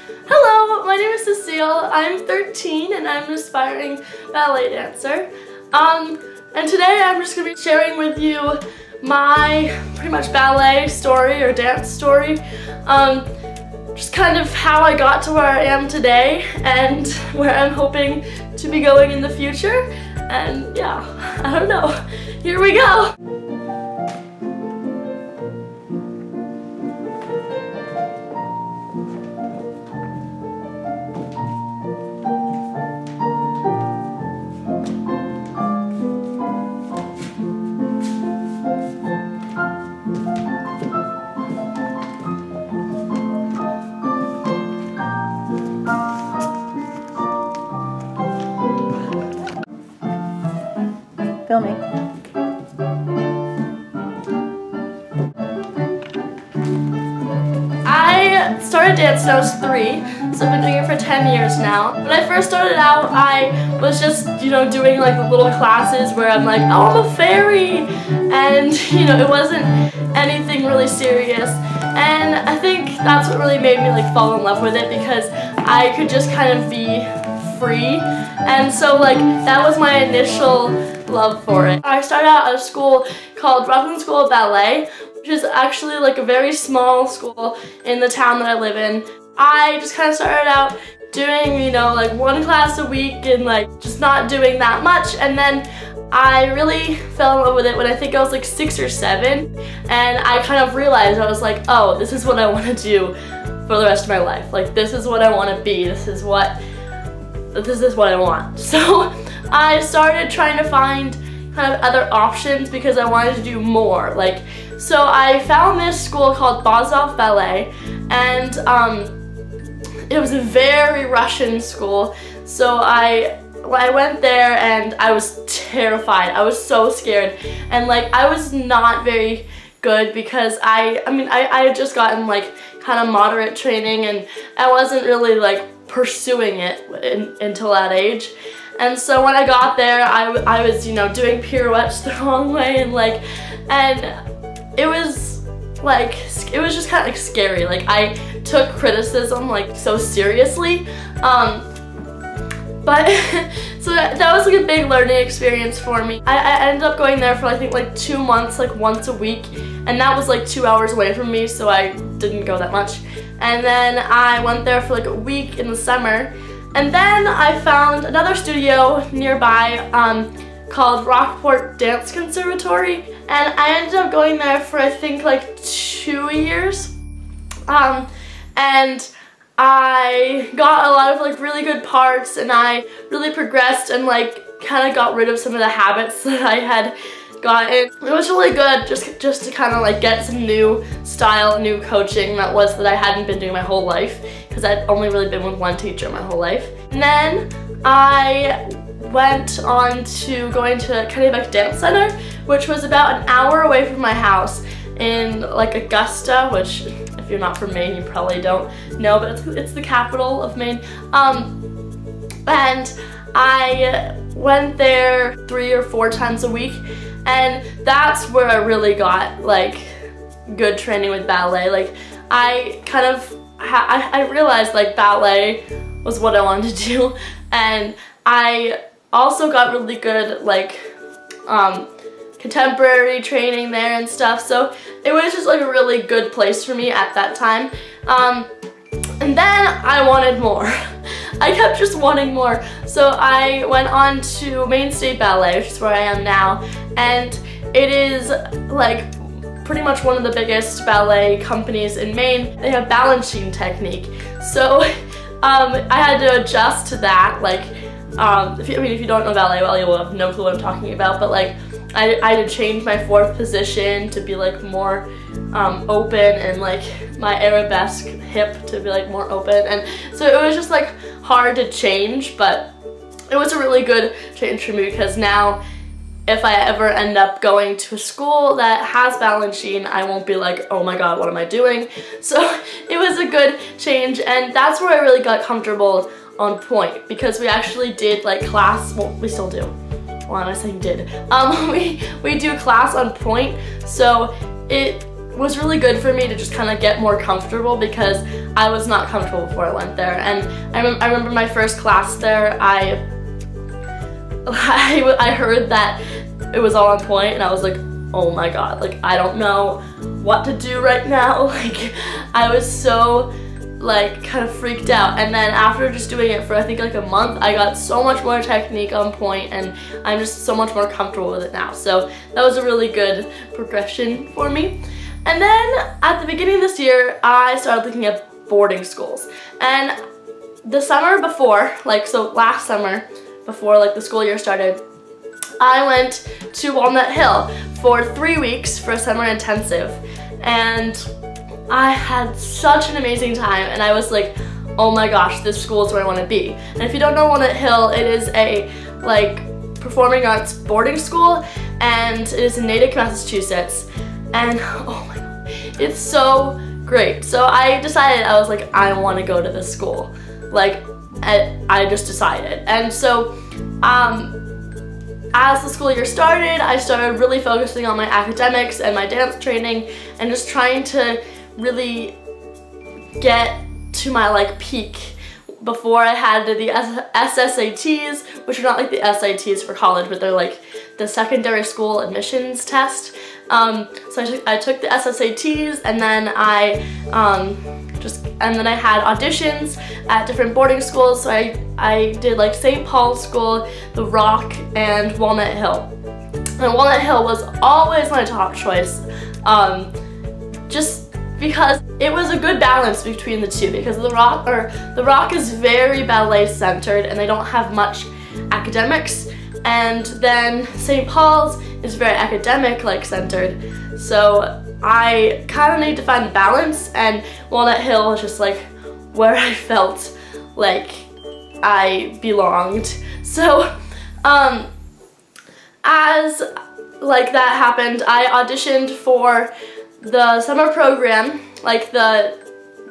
Hello, my name is Cecile. I'm 13 and I'm an aspiring ballet dancer. And today I'm just going to be sharing with you my pretty much ballet story or dance story. Just kind of how I got to where I am today and where I'm hoping to be going in the future. And yeah, I don't know. Here we go. Filming. I started dance when I was 3, so I've been doing it for 10 years now. When I first started out, I was just, doing like little classes where I'm like, oh, I'm a fairy, and it wasn't anything really serious. And I think that's what really made me like fall in love with it, because I could just kind of be free, and so like that was my initial love for it. I started out at a school called Walnut Hill Ballet, which is actually like a very small school in the town that I live in. I just kind of started out doing, like 1 class a week and like just not doing that much, and then I really fell in love with it when I think I was like 6 or 7, and I kind of realized, I was like, oh, this is what I want to do for the rest of my life. Like, this is what I want to be. This is what I want. So I started trying to find kind of other options because I wanted to do more. So I found this school called Falmouth Ballet, and it was a very Russian school. So I went there and I was terrified. I was so scared, and like I was not very good because I had just gotten like kind of moderate training, and I wasn't really like pursuing it until that age. And so when I got there, I was doing pirouettes the wrong way, and it was just kind of like scary. Like, I took criticism like so seriously, but so that was like a big learning experience for me. I ended up going there for I think like 2 months, like once a week, and that was like 2 hours away from me, so I didn't go that much. And then I went there for like a week in the summer, and then I found another studio nearby called Rockport Dance Conservatory, and I ended up going there for I think like 2 years, and I got a lot of like really good parts, and I really progressed and like kind of got rid of some of the habits that I had gotten. It was really good just to kind of like get some new style, new coaching that I hadn't been doing my whole life, because I'd only really been with one teacher my whole life. And then I went on to going to Kennebec Dance Center, which was about an hour away from my house in like Augusta, which if you're not from Maine, you probably don't know, but it's the capital of Maine. And I went there 3 or 4 times a week, and that's where I really got like good training with ballet. Like, I kind of I realized like ballet was what I wanted to do, and I also got really good like contemporary training there and stuff, so it was just like a really good place for me at that time. And then I wanted more. I kept just wanting more, so I went on to Maine State Ballet, which is where I am now, and it is like pretty much one of the biggest ballet companies in Maine. They have balancing technique, so I had to adjust to that. Like, if you don't know ballet well, you will have no clue what I'm talking about, but like I had to change my 4th position to be like more open, and like my arabesque hip to be like more open, and so it was just like hard to change, but it was a really good change for me, because now if I ever end up going to a school that has balancing, I won't be like, oh my god, what am I doing? So it was a good change, and that's where I really got comfortable on point, because we actually did like class, well, we still do. Well, I'm not saying did. We do class on point, so it was really good for me to just kind of get more comfortable, because I was not comfortable before I went there. And I remember my first class there, I heard that it was all on point, and I was like, oh my god, like I don't know what to do right now. Like I was so like kind of freaked out. And then after just doing it for I think like a month, I got so much more technique on point, and I'm just so much more comfortable with it now. So that was a really good progression for me. And then at the beginning of this year, I started looking at boarding schools. And the summer before, like so last summer, before like the school year started, I went to Walnut Hill for 3 weeks for a summer intensive, and I had such an amazing time, and I was like, oh my gosh, this school is where I want to be. And if you don't know Walnut Hill, it is a like performing arts boarding school, and it is in Natick, Massachusetts, and oh my god, it's so great. So I decided, I was like, I want to go to this school. Like, I just decided. And so as the school year started, I started really focusing on my academics and my dance training, and just trying to really get to my like peak before I had the SSATs, which are not like the SATs for college, but they're like the secondary school admissions test. So I took the SSATs, and then I had auditions at different boarding schools. So I did like St. Paul's School, The Rock, and Walnut Hill. And Walnut Hill was always my top choice, just because it was a good balance between the two, because The Rock is very ballet centered and they don't have much academics, and then St. Paul's is very academic like centered. So I kind of need to find the balance, and Walnut Hill was just like where I felt like I belonged. So as like that happened, I auditioned for the summer program, like the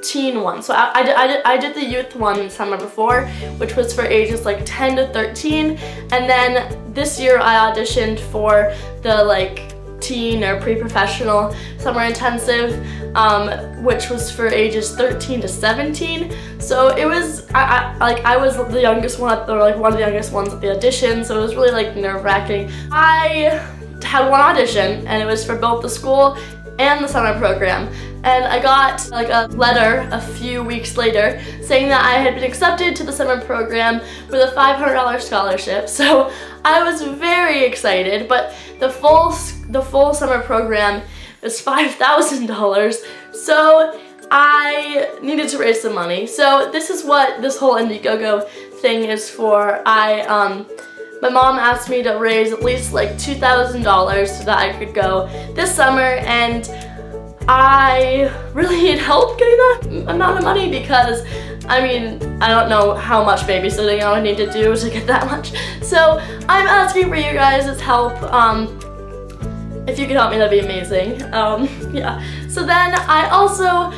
teen one. So I did the youth one summer before, which was for ages like 10 to 13, and then this year I auditioned for the like teen or pre-professional summer intensive, which was for ages 13 to 17. So it was, I was the youngest one, or like one of the youngest ones at the audition, so it was really like nerve-wracking. I had one audition, and it was for both the school and the summer program, and I got like a letter a few weeks later saying that I had been accepted to the summer program with a $500 scholarship. So I was very excited, but the full summer program is $5,000, so I needed to raise some money. So this is what this whole Indiegogo thing is for. My mom asked me to raise at least like $2,000 so that I could go this summer, and I really need help getting that amount of money, because I mean, I don't know how much babysitting I would need to do to get that much. So I'm asking for you guys' help. If you could help me, that'd be amazing. Yeah. So then I also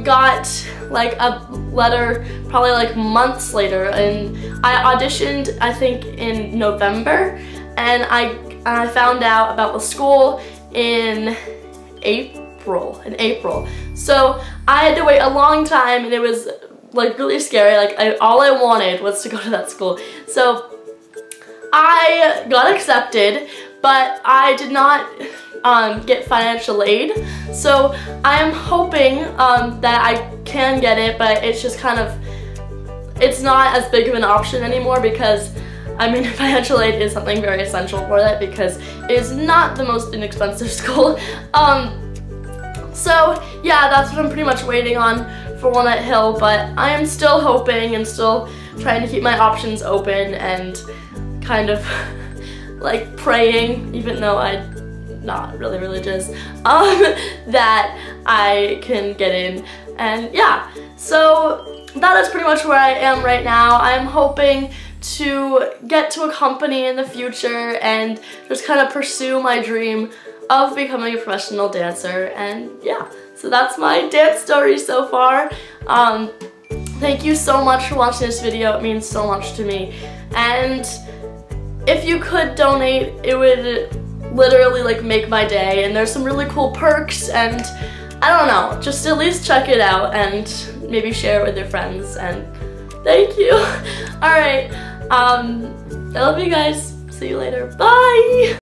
got like a letter probably like months later, and I auditioned I think in November, and I found out about the school in April. So I had to wait a long time, and it was like really scary. Like all I wanted was to go to that school. So I got accepted, but I did not get financial aid. So I am hoping that I can get it, but it's just kind of, it's not as big of an option anymore, because I mean, financial aid is something very essential for that, because it is not the most inexpensive school. So yeah, that's what I'm pretty much waiting on for Walnut Hill, but I am still hoping and still trying to keep my options open, and kind of like praying, even though I'm not really religious, that I can get in. And yeah, so that is pretty much where I am right now. I'm hoping to get to a company in the future and just kind of pursue my dream of becoming a professional dancer. And yeah, so that's my dance story so far. Thank you so much for watching this video. It means so much to me. And if you could donate, it would literally like make my day, and there's some really cool perks, and I don't know, just at least check it out and maybe share it with your friends, and thank you. Alright, I love you guys. See you later. Bye!